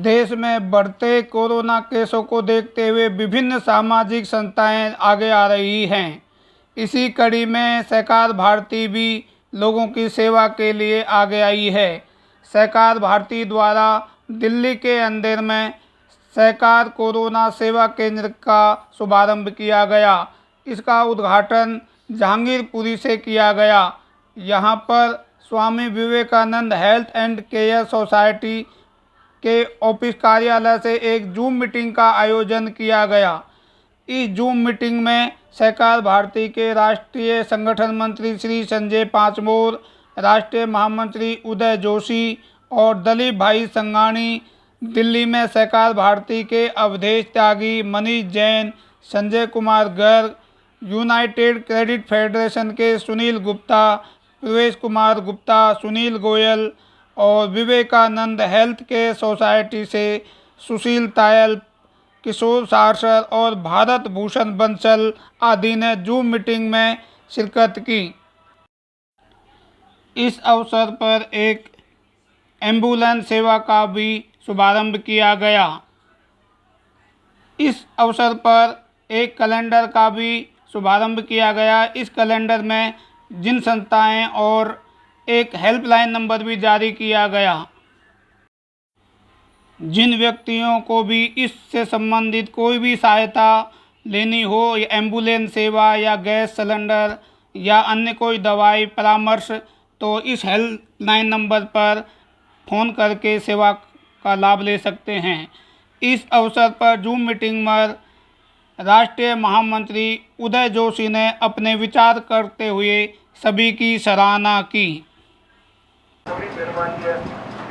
देश में बढ़ते कोरोना केसों को देखते हुए विभिन्न सामाजिक संस्थाएं आगे आ रही हैं। इसी कड़ी में सहकार भारती भी लोगों की सेवा के लिए आगे आई है। सहकार भारती द्वारा दिल्ली के अंधेर में सहकार कोरोना सेवा केंद्र का शुभारंभ किया गया। इसका उद्घाटन जहांगीरपुरी से किया गया। यहाँ पर Swami Vivekanand health and care society के ऑफिस कार्यालय से एक जूम मीटिंग का आयोजन किया गया। इस जूम मीटिंग में सहकार भारती के राष्ट्रीय संगठन मंत्री श्री संजय पाचमोर, राष्ट्रीय महामंत्री उदय जोशी और दलीप भाई संघानी, दिल्ली में सहकार भारती के Awadhesh Tyagi, Manish Jain, Sanjay Kumar Garg, united credit federation के सुनील गुप्ता, प्रवेश कुमार गुप्ता, सुनील गोयल और विवेकानंद हेल्थ केयर सोसाइटी से सुशील तायल, किशोर सारसर और भारत भूषण बंसल आदि ने जूम मीटिंग में शिरकत की। इस अवसर पर एक एम्बुलेंस सेवा का भी शुभारंभ किया गया। इस अवसर पर एक कैलेंडर का भी शुभारंभ किया गया। इस कैलेंडर में जिन संस्थाएं और एक हेल्पलाइन नंबर भी जारी किया गया। जिन व्यक्तियों को भी इससे संबंधित कोई भी सहायता लेनी हो, या एम्बुलेंस सेवा या गैस सिलेंडर या अन्य कोई दवाई परामर्श, तो इस हेल्पलाइन नंबर पर फ़ोन करके सेवा का लाभ ले सकते हैं। इस अवसर पर जूम मीटिंग में राष्ट्रीय महामंत्री उदय जोशी ने अपने विचार करते हुए सभी की सराहना की। सभी गणमान्य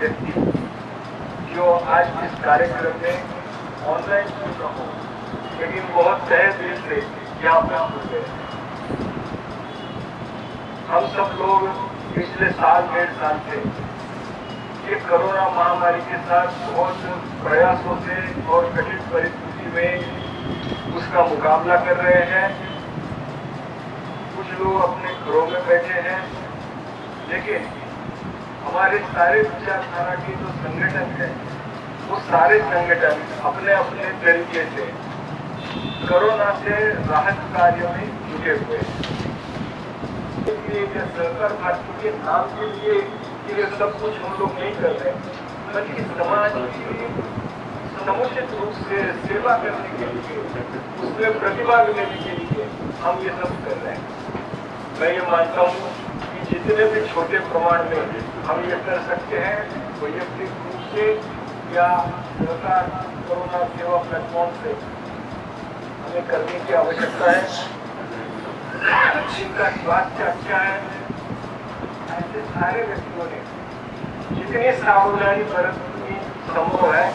व्यक्ति जो आज इस कार्यक्रम में ऑनलाइन सुन रहा हो, लेकिन बहुत तहे दिल से यहाँ पर सुन गए। हम सब लोग पिछले साल 1.5 साल से ये कोरोना महामारी के साथ बहुत प्रयासों से और कठिन परिस्थिति में उसका मुकाबला कर रहे हैं। कुछ लोग अपने घरों में बैठे हैं, लेकिन हमारे सारे विचारधारा के जो संगठन है, वो सारे संगठन अपने अपने तरीके से कोरोना से राहत कार्य में जुटे हुए हैं। इसलिए सहकार भारती के नाम के लिए ये सब कुछ हम लोग नहीं कर रहे, बल्कि समाज की समुचित रूप से सेवा करने के लिए, उसमें प्रतिभाग लेने के लिए हम ये सब कर रहे हैं। मैं ये मानता हूँ कि जितने भी छोटे प्रमाण में हम ये कर सकते हैं, वैयक्तिक रूप से या सरकार कोरोना सेवा प्लेटफॉर्म से हमें करने की आवश्यकता है। जिनका स्वास्थ्य अच्छा है, ऐसे सारे व्यक्तियों ने जितनी सावधानी बरतनी संभव है,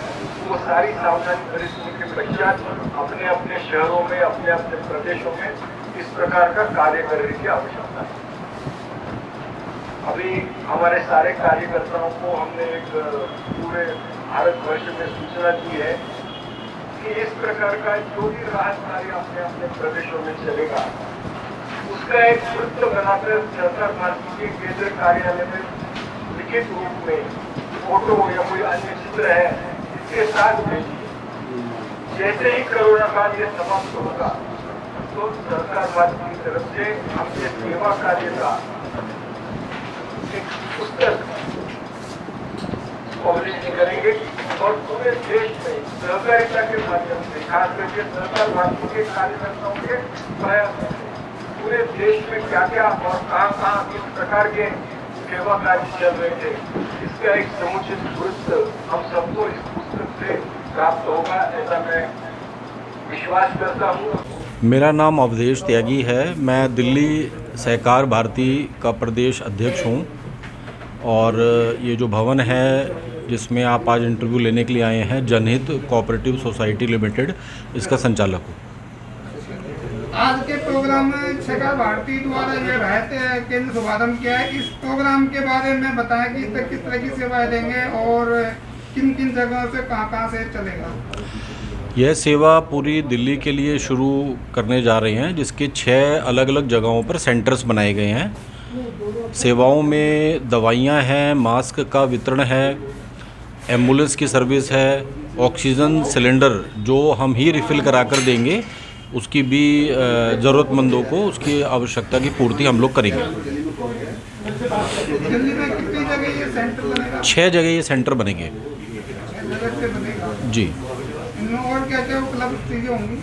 वो सारी सावधानी बरतने के पश्चात अपने अपने शहरों में, अपने अपने प्रदेशों में इस प्रकार का कार्य करने की आवश्यकता है। अभी हमारे सारे कार्यकर्ताओं को हमने एक पूरे भारतवर्ष में सूचना दी है कि इस प्रकार का जो भी राहत कार्य अपने अपने प्रदेशों में चलेगा, उसका एक वृत्त बनाकर सहकार भारती के केंद्र कार्यालय में लिखित रूप में फोटो या कोई अन्य चित्र है, इसके साथ भेजिए। जैसे ही कोरोना काल ये समाप्त होगा, तो सहकार भारती की तरफ से हम ये सेवा कार्य का एक पुस्तक पब्लिश करेंगे और पूरे देश में सहकारिता के माध्यम से, खास करके सहकार भारती के कार्यकर्ताओं के प्रयास से पूरे देश में क्या क्या और कहाँ किस प्रकार के सेवा कार्य चल रहे थे, इसका एक समुचित वृत्त हम सबको इस पुस्तक से प्राप्त होगा, ऐसा मैं विश्वास करता हूँ। मेरा नाम अवधेश त्यागी है। मैं दिल्ली सहकार भारती का प्रदेश अध्यक्ष हूँ और ये जो भवन है जिसमें आप आज इंटरव्यू लेने के लिए आए हैं, जनहित कोऑपरेटिव सोसाइटी लिमिटेड, इसका संचालक हूँ। आज के प्रोग्राम में सहकार भारती द्वारा ये राहत केंद्र शुभारंभ किया है। इस प्रोग्राम के बारे में बताएं कि किस तरह की सेवाएं देंगे और किन किन जगहों से कहाँ से चलेगा। यह सेवा पूरी दिल्ली के लिए शुरू करने जा रहे हैं, जिसके 6 अलग अलग जगहों पर सेंटर्स बनाए गए हैं। सेवाओं में दवाइयाँ हैं, मास्क का वितरण है, एम्बुलेंस की सर्विस है, ऑक्सीजन सिलेंडर जो हम ही रिफ़िल करा कर देंगे, उसकी भी ज़रूरतमंदों को उसकी आवश्यकता की पूर्ति हम लोग करेंगे। दिल्ली में कितनी जगह ये सेंटर बनेगा? 6 जगह ये सेंटर बनेंगे। 6 जगह से बनेगा। जी। इनमें और क्या क्या उपलब्ध चीज़ें होंगी?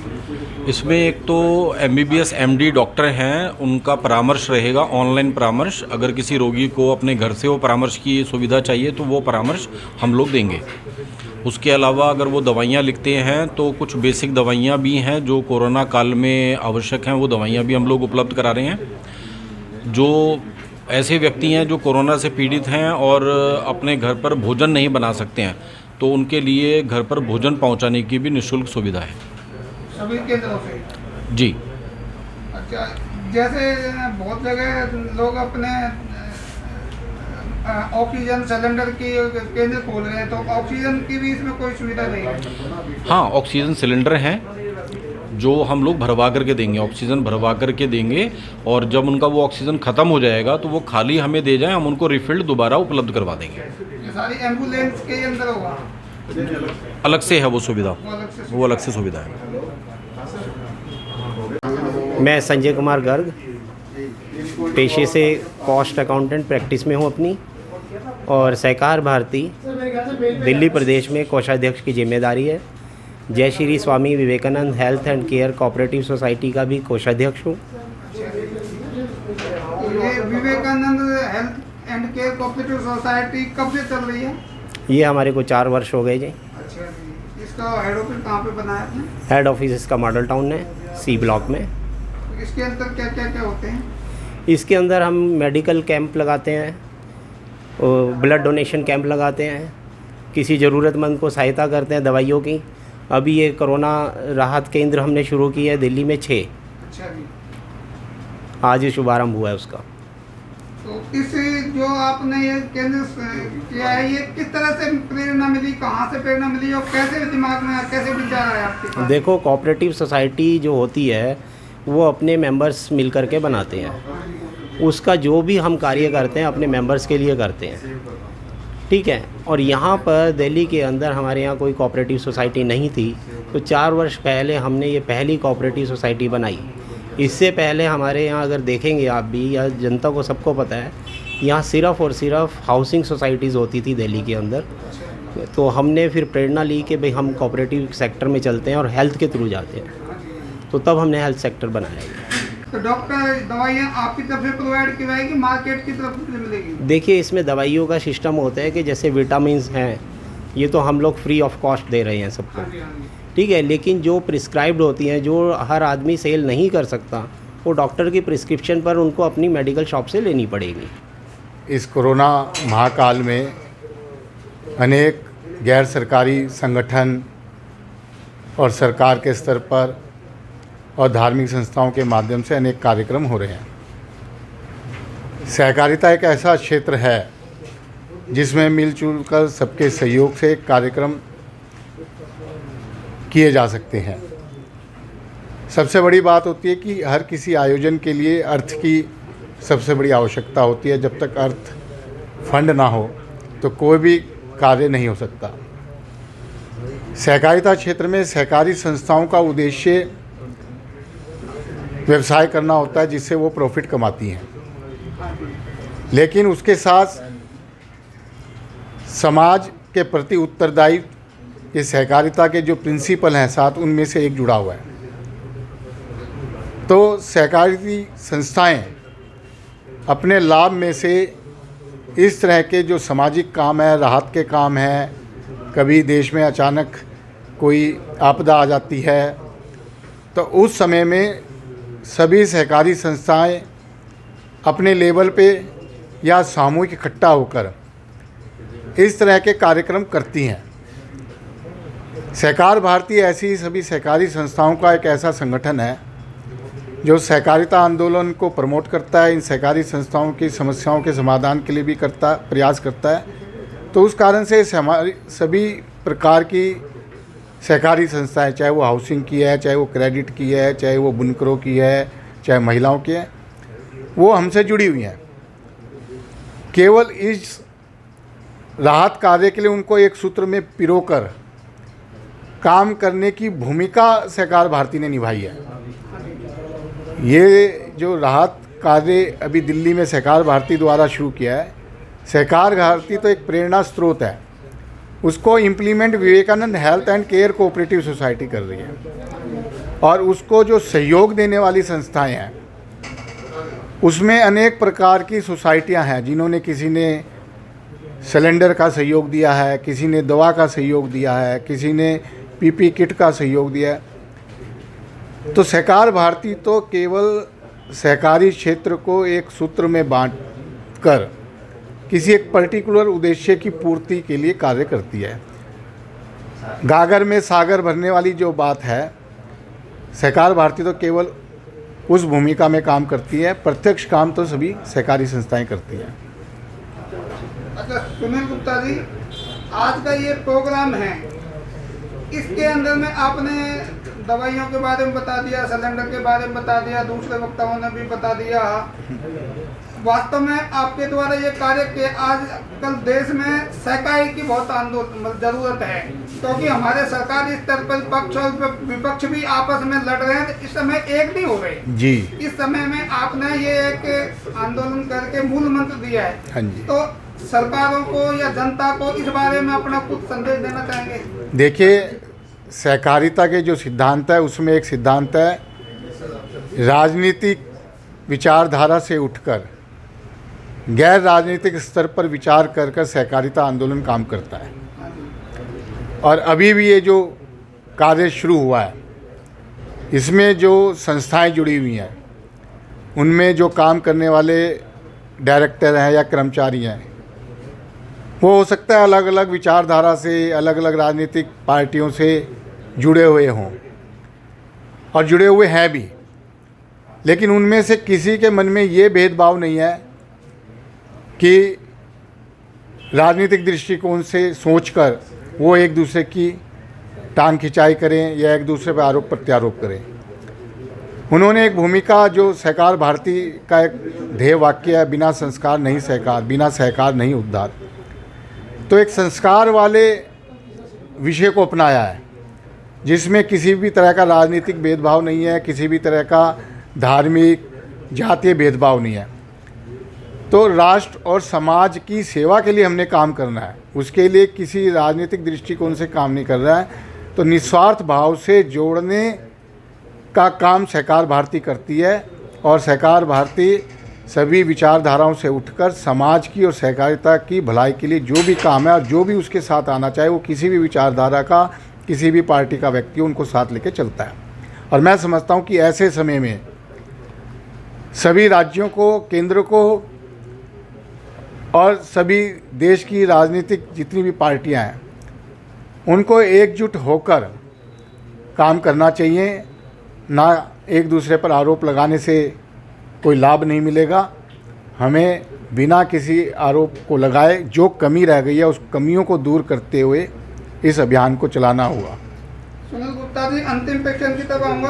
इसमें एक तो MBBS MD डॉक्टर हैं, उनका परामर्श रहेगा, ऑनलाइन परामर्श। अगर किसी रोगी को अपने घर से वो परामर्श की सुविधा चाहिए तो वो परामर्श हम लोग देंगे। उसके अलावा अगर वो दवाइयाँ लिखते हैं तो कुछ बेसिक दवाइयाँ भी हैं जो कोरोना काल में आवश्यक हैं, वो दवाइयाँ भी हम लोग उपलब्ध करा रहे हैं। जो ऐसे व्यक्ति हैं जो कोरोना से पीड़ित हैं और अपने घर पर भोजन नहीं बना सकते हैं, तो उनके लिए घर पर भोजन पहुंचाने की भी निःशुल्क सुविधा है। सभी केंद्रों से? जी। अच्छा, जैसे बहुत जगह लोग अपने ऑक्सीजन सिलेंडर की केंद्र खोल रहे हैं, तो ऑक्सीजन की भी इसमें कोई सुविधा नहीं है? हाँ, ऑक्सीजन सिलेंडर हैं जो हम लोग भरवा करके देंगे, ऑक्सीजन भरवा करके देंगे, और जब उनका वो ऑक्सीजन ख़त्म हो जाएगा तो वो खाली हमें दे जाएं, हम उनको रिफिल्ड दोबारा उपलब्ध करवा देंगे। ये सारी एम्बुलेंस के अंदर होगा? अलग से है वो सुविधा, वो अलग से सुविधा है। मैं संजय कुमार गर्ग, पेशे से कॉस्ट अकाउंटेंट प्रैक्टिस में हूँ अपनी, और सहकार भारती दिल्ली प्रदेश में कोषाध्यक्ष की जिम्मेदारी है। जय Shri Swami Vivekanand health and care cooperative society का भी कोषाध्यक्ष हूँ। ये Vivekanand health and care cooperative society कब से चल रही है? ये हमारे को 4 वर्ष हो गए जी। अच्छा जी। इसका हेड ऑफिस कहाँ पे बनाया आपने? हेड ऑफिस इसका मॉडल टाउन है, C ब्लॉक में। इसके अंदर क्या क्या क्या होते हैं? इसके अंदर हम मेडिकल कैंप लगाते हैं, ब्लड डोनेशन कैंप लगाते हैं, किसी ज़रूरतमंद को सहायता करते हैं दवाइयों की। अभी ये कोरोना राहत केंद्र हमने शुरू किया है दिल्ली में 6। अच्छा जी। आज ही शुभारंभ हुआ है उसका। तो इस जो आपने ये केंद्र किया है, ये किस तरह से प्रेरणा मिली, कहाँ से प्रेरणा मिली और कैसे दिमाग में कैसे विचार आया आपके पास? देखो, कोऑपरेटिव सोसाइटी जो होती है वो अपने मेंबर्स मिल कर के बनाते हैं। उसका जो भी हम कार्य करते हैं अपने मेंबर्स के लिए करते हैं, ठीक है। और यहाँ पर दिल्ली के अंदर हमारे यहाँ कोई कोऑपरेटिव सोसाइटी नहीं थी, तो 4 वर्ष पहले हमने ये पहली कोऑपरेटिव सोसाइटी बनाई। इससे पहले हमारे यहाँ अगर देखेंगे आप भी, या जनता को सबको पता है, यहाँ सिर्फ़ और सिर्फ हाउसिंग सोसाइटीज़ होती थी दिल्ली के अंदर। तो हमने फिर प्रेरणा ली कि भाई हम कोऑपरेटिव सेक्टर में चलते हैं और हेल्थ के थ्रू जाते हैं, तो तब हमने हेल्थ सेक्टर बनाया। तो डॉक्टर दवाइयाँ आपकी तरफ से प्रोवाइड की जाएगी, मार्केट की तरफ से मिलेगी? देखिए, इसमें दवाइयों का सिस्टम होता है कि जैसे विटामिन्स हैं, ये तो हम लोग फ्री ऑफ कॉस्ट दे रहे हैं सबको, ठीक है। लेकिन जो प्रिस्क्राइब्ड होती हैं, जो हर आदमी सेल नहीं कर सकता, वो डॉक्टर की प्रिस्क्रिप्शन पर उनको अपनी मेडिकल शॉप से लेनी पड़ेगी। इस कोरोना महाकाल में अनेक गैर सरकारी संगठन और सरकार के स्तर पर और धार्मिक संस्थाओं के माध्यम से अनेक कार्यक्रम हो रहे हैं। सहकारिता एक ऐसा क्षेत्र है जिसमें मिलजुल कर सबके सहयोग से कार्यक्रम किए जा सकते हैं। सबसे बड़ी बात होती है कि हर किसी आयोजन के लिए अर्थ की सबसे बड़ी आवश्यकता होती है। जब तक अर्थ फंड ना हो तो कोई भी कार्य नहीं हो सकता। सहकारिता क्षेत्र में सहकारी संस्थाओं का उद्देश्य व्यवसाय करना होता है जिससे वो प्रॉफिट कमाती हैं, लेकिन उसके साथ समाज के प्रति उत्तरदायी ये सहकारिता के जो प्रिंसिपल हैं साथ उनमें से एक जुड़ा हुआ है। तो सहकारी संस्थाएं अपने लाभ में से इस तरह के जो सामाजिक काम है, राहत के काम हैं, कभी देश में अचानक कोई आपदा आ जाती है तो उस समय में सभी सहकारी संस्थाएं अपने लेवल पे या सामूहिक इकट्ठा होकर इस तरह के कार्यक्रम करती हैं। सहकार भारती ऐसी सभी सहकारी संस्थाओं का एक ऐसा संगठन है जो सहकारिता आंदोलन को प्रमोट करता है, इन सहकारी संस्थाओं की समस्याओं के समाधान के लिए भी प्रयास करता है। तो उस कारण से हमारी सभी प्रकार की सहकारी संस्थाएं, चाहे वो हाउसिंग की है, चाहे वो क्रेडिट की है, चाहे वो बुनकरों की है, चाहे महिलाओं की है, वो हमसे जुड़ी हुई हैं। केवल इस राहत कार्य के लिए उनको एक सूत्र में पिरोकर काम करने की भूमिका सहकार भारती ने निभाई है। ये जो राहत कार्य अभी दिल्ली में सहकार भारती द्वारा शुरू किया है, सहकार भारती तो एक प्रेरणा स्रोत है, उसको implement Vivekananda health and care cooperative society कर रही है। और उसको जो सहयोग देने वाली संस्थाएं हैं उसमें अनेक प्रकार की सोसाइटियां हैं, जिन्होंने किसी ने सिलेंडर का सहयोग दिया है, किसी ने दवा का सहयोग दिया है, किसी ने पीपी किट का सहयोग दिया है। तो सहकार भारती तो केवल सहकारी क्षेत्र को एक सूत्र में बांट कर किसी एक पर्टिकुलर उद्देश्य की पूर्ति के लिए कार्य करती है। गागर में सागर भरने वाली जो बात है, सहकार भारती तो केवल उस भूमिका में काम करती है, प्रत्यक्ष काम तो सभी सहकारी संस्थाएं करती हैं। अच्छा सुनील गुप्ता जी, आज का ये प्रोग्राम है, इसके अंदर में आपने दवाइयों के बारे में बता दिया, सिलेंडर के बारे में बता दिया, दूसरे वक्ताओं ने भी बता दिया। वास्तव में आपके द्वारा ये कार्य के आज कल देश में सहकारी की बहुत जरूरत है, क्योंकि हमारे सरकारी स्तर पर पक्ष और विपक्ष भी आपस में लड़ रहे हैं, इस समय एक नहीं हो रहे जी। इस समय में आपने ये एक आंदोलन करके मूल मंत्र दिया है। हाँ जी। तो सरकारों को या जनता को इस बारे में अपना कुछ संदेश देना चाहेंगे? देखिए, सहकारिता के जो सिद्धांत है उसमें एक सिद्धांत है, राजनीतिक विचारधारा से उठकर गैर राजनीतिक स्तर पर विचार कर कर सहकारिता आंदोलन काम करता है। और अभी भी ये जो कार्य शुरू हुआ है, इसमें जो संस्थाएं जुड़ी हुई हैं, उनमें जो काम करने वाले डायरेक्टर हैं या कर्मचारी हैं, वो हो सकता है अलग अलग विचारधारा से, अलग अलग राजनीतिक पार्टियों से जुड़े हुए हों और जुड़े हुए हैं भी, लेकिन उनमें से किसी के मन में ये भेदभाव नहीं है कि राजनीतिक दृष्टिकोण से सोचकर वो एक दूसरे की टांग खिंचाई करें या एक दूसरे पर आरोप प्रत्यारोप करें। उन्होंने एक भूमिका, जो सहकार भारती का एक ध्येय वाक्य है, बिना संस्कार नहीं सहकार, बिना सहकार नहीं उद्धार, तो एक संस्कार वाले विषय को अपनाया है, जिसमें किसी भी तरह का राजनीतिक भेदभाव नहीं है, किसी भी तरह का धार्मिक जातीय भेदभाव नहीं है। तो राष्ट्र और समाज की सेवा के लिए हमने काम करना है, उसके लिए किसी राजनीतिक दृष्टिकोण से काम नहीं कर रहा है। तो निस्वार्थ भाव से जोड़ने का काम सहकार भारती करती है, और सहकार भारती सभी विचारधाराओं से उठकर समाज की और सहकारिता की भलाई के लिए जो भी काम है और जो भी उसके साथ आना चाहे, वो किसी भी विचारधारा का, किसी भी पार्टी का व्यक्ति उनको साथ लेके चलता है। और मैं समझता हूँ कि ऐसे समय में सभी राज्यों को, केंद्र को और सभी देश की राजनीतिक जितनी भी पार्टियां हैं, उनको एकजुट होकर काम करना चाहिए। ना एक दूसरे पर आरोप लगाने से कोई लाभ नहीं मिलेगा। हमें बिना किसी आरोप को लगाए जो कमी रह गई है, उस कमियों को दूर करते हुए इस अभियान को चलाना होगा। सुनील गुप्ता जी, अंतिम क्वेश्चन की तरफ आऊँगा।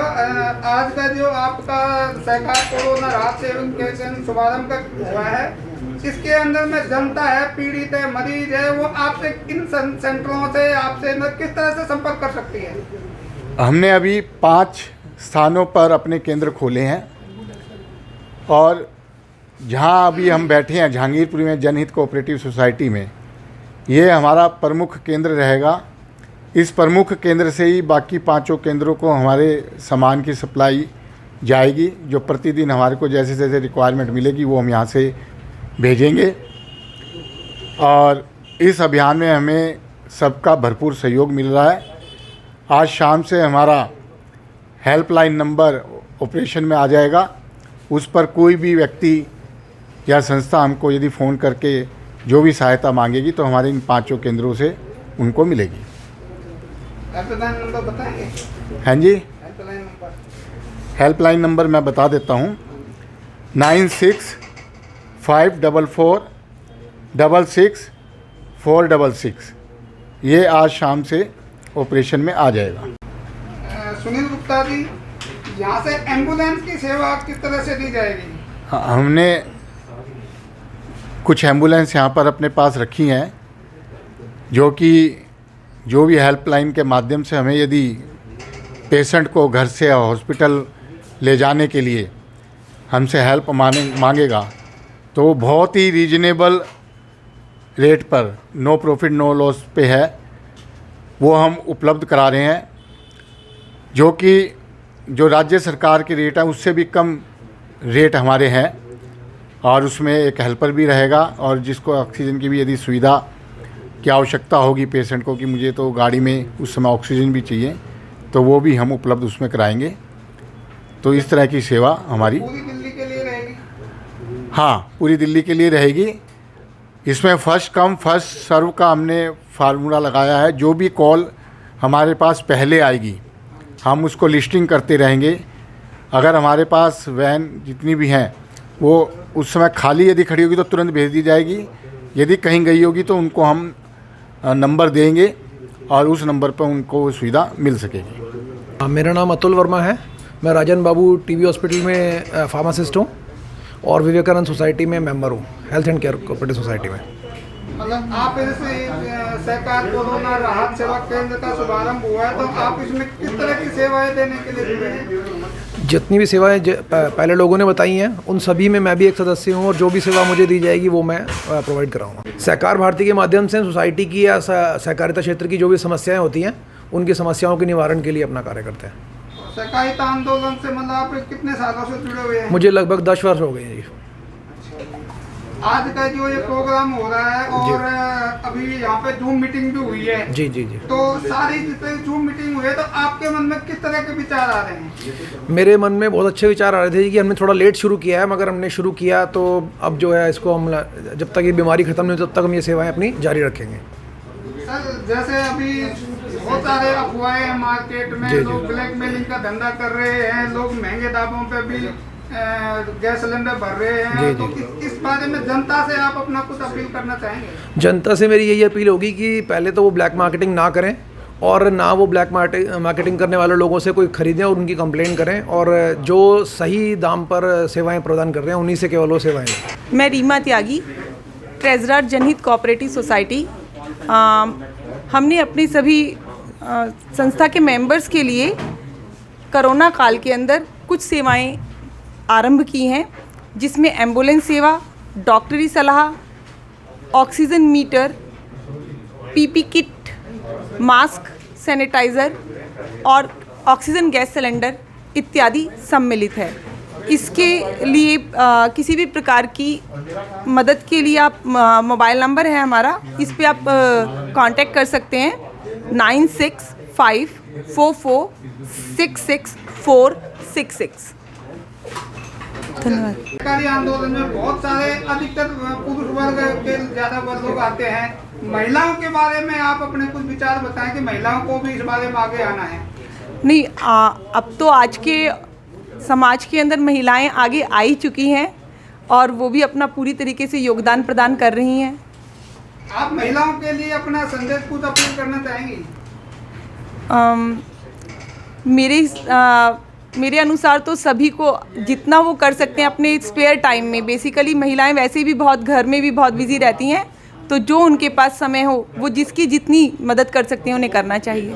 आज का जो आपका सहकार कोरोना राहत सेवन शुभारंभ हुआ है, इसके अंदर में जनता है, पीड़ित है, मरीज है, वो आपसे किन सेंटरों से आपसे किस तरह से संपर्क कर सकती है? हमने अभी 5 स्थानों पर अपने केंद्र खोले हैं, और जहां अभी हम बैठे हैं जहांगीरपुरी में जनहित कोऑपरेटिव सोसाइटी में, ये हमारा प्रमुख केंद्र रहेगा। इस प्रमुख केंद्र से ही बाकी 5 केंद्रों को हमारे सामान की सप्लाई जाएगी, जो प्रतिदिन हमारे को जैसे जैसे रिक्वायरमेंट मिलेगी वो हम यहाँ से भेजेंगे। और इस अभियान में हमें सबका भरपूर सहयोग मिल रहा है। आज शाम से हमारा हेल्पलाइन नंबर ऑपरेशन में आ जाएगा, उस पर कोई भी व्यक्ति या संस्था हमको यदि फ़ोन करके जो भी सहायता मांगेगी तो हमारे इन 5 केंद्रों से उनको मिलेगी। हेल्पलाइन नंबर बताएंगे? हाँ जी, हेल्पलाइन नंबर, हेल्पलाइन नंबर मैं बता देता हूँ, 9654666466। ये आज शाम से ऑपरेशन में आ जाएगा। सुनील गुप्ता जी, यहाँ से एम्बुलेंस की सेवा किस तरह से दी जाएगी? हाँ, हमने कुछ एम्बुलेंस यहाँ पर अपने पास रखी हैं, जो कि जो भी हेल्पलाइन के माध्यम से हमें यदि पेशेंट को घर से हॉस्पिटल ले जाने के लिए हमसे हेल्प मांगेगा तो वो बहुत ही रीजनेबल रेट पर नो प्रॉफिट नो लॉस पे है, वो हम उपलब्ध करा रहे हैं, जो कि जो राज्य सरकार की रेट है उससे भी कम रेट हमारे हैं। और उसमें एक हेल्पर भी रहेगा, और जिसको ऑक्सीजन की भी यदि सुविधा की आवश्यकता होगी पेशेंट को कि मुझे तो गाड़ी में उस समय ऑक्सीजन भी चाहिए, तो वो भी हम उपलब्ध उसमें कराएंगे। तो इस तरह की सेवा हमारी पूरी दिल्ली के लिए रहेगी। हाँ, पूरी दिल्ली के लिए रहेगी। इसमें फर्स्ट कम फर्स्ट सर्व का हमने फार्मूला लगाया है। जो भी कॉल हमारे पास पहले आएगी हम उसको लिस्टिंग करते रहेंगे। अगर हमारे पास वैन जितनी भी हैं वो उस समय खाली यदि खड़ी होगी तो तुरंत भेज दी जाएगी, यदि कहीं गई होगी तो उनको हम नंबर देंगे और उस नंबर पर उनको सुविधा मिल सकेगी। मेरा नाम अतुल वर्मा है। मैं राजन बाबू टीबी हॉस्पिटल में फार्मासिस्ट हूँ और विवेकानंद सोसाइटी में मेंबर हूँ, health and care cooperative society में। मतलब आप जैसे सरकार कोरोना राहत सेवा केंद्र का शुभारंभ हुआ है, तो आप इसमें किस तरह की सेवाएं देने के लिए जुड़े हैं? जितनी भी सेवाएं पहले लोगों ने बताई हैं उन सभी में मैं भी एक सदस्य हूं, और जो भी सेवा मुझे दी जाएगी वो मैं प्रोवाइड कराऊंगा। सहकार भारती के माध्यम से सोसाइटी की या सहकारिता क्षेत्र की जो भी समस्याएं होती हैं उनकी समस्याओं के निवारण के लिए अपना कार्य करते हैं। सहकारिता आंदोलन से मतलब आप कितने सालों से जुड़े हुए हैं? मुझे लगभग 10 वर्ष हो गए हैं जी। आज का जो ये प्रोग्राम हो रहा है और अभी यहाँ पे जूम मीटिंग भी हुई है। जी जी जी। तो सारी जितने जूम मीटिंग हुई है तो आपके मन में किस तरह के विचार आ रहे हैं? मेरे मन में बहुत अच्छे विचार आ रहे थे कि हमने थोड़ा लेट शुरू किया है, मगर हमने शुरू किया तो अब जो है इसको हम जब तक ये बीमारी खत्म नहीं हो तब तक हम ये सेवाएं अपनी जारी रखेंगे। सर जैसे अभी बहुत सारे अफवाहें हैं मार्केट में, लोग ब्लैकमेलिंग का धंधा कर रहे हैं, लोग महंगे दामों पे भी गैस सिलेंडर भर रहे हैं। तो इस बारे में जनता से आप अपना कुछ अपील करना चाहेंगे? जनता से मेरी यही अपील होगी कि पहले तो वो ब्लैक मार्केटिंग ना करें, और ना वो ब्लैक मार्केटिंग करने वाले लोगों से कोई ख़रीदें और उनकी कंप्लेंट करें, और जो सही दाम पर सेवाएं प्रदान कर रहे हैं उन्हीं से केवल वो सेवाएं लें। मैं रीमा त्यागी, ट्रेजरर जनहित कोऑपरेटिव सोसाइटी। हमने अपनी सभी संस्था के मेंबर्स के लिए कोरोना काल के अंदर कुछ सेवाएं आरंभ की हैं, जिसमें एम्बुलेंस सेवा, डॉक्टरी सलाह, oxygen meter, PP kit, mask, sanitiser और ऑक्सीजन गैस सिलेंडर इत्यादि सम्मिलित है। इसके लिए किसी भी प्रकार की मदद के लिए आप मोबाइल नंबर है हमारा, इस पे आप कांटेक्ट कर सकते हैं 9654466466। धन्यवाद। सरकारी आंदोलन में बहुत सारे अधिकतर पुरुष वर्ग के ज़्यादा लोग आते हैं। महिलाओं के बारे में आप अपने कुछ विचार बताएं कि महिलाओं को भी इस बारे में आगे आना है। नहीं, अब तो आज के समाज के अंदर महिलाएं आगे आ ही चुकी हैं और वो भी अपना पूरी तरीके से योगदान प्रदान कर रही हैं। आप महिलाओं के लिए अपना संदेश कुछ अपील करना चाहेंगी? मेरे अनुसार तो सभी को जितना वो कर सकते हैं अपने स्पेयर टाइम में, बेसिकली महिलाएं वैसे भी बहुत घर में भी बहुत बिजी रहती हैं, तो जो उनके पास समय हो वो जिसकी जितनी मदद कर सकते हैं उन्हें करना चाहिए।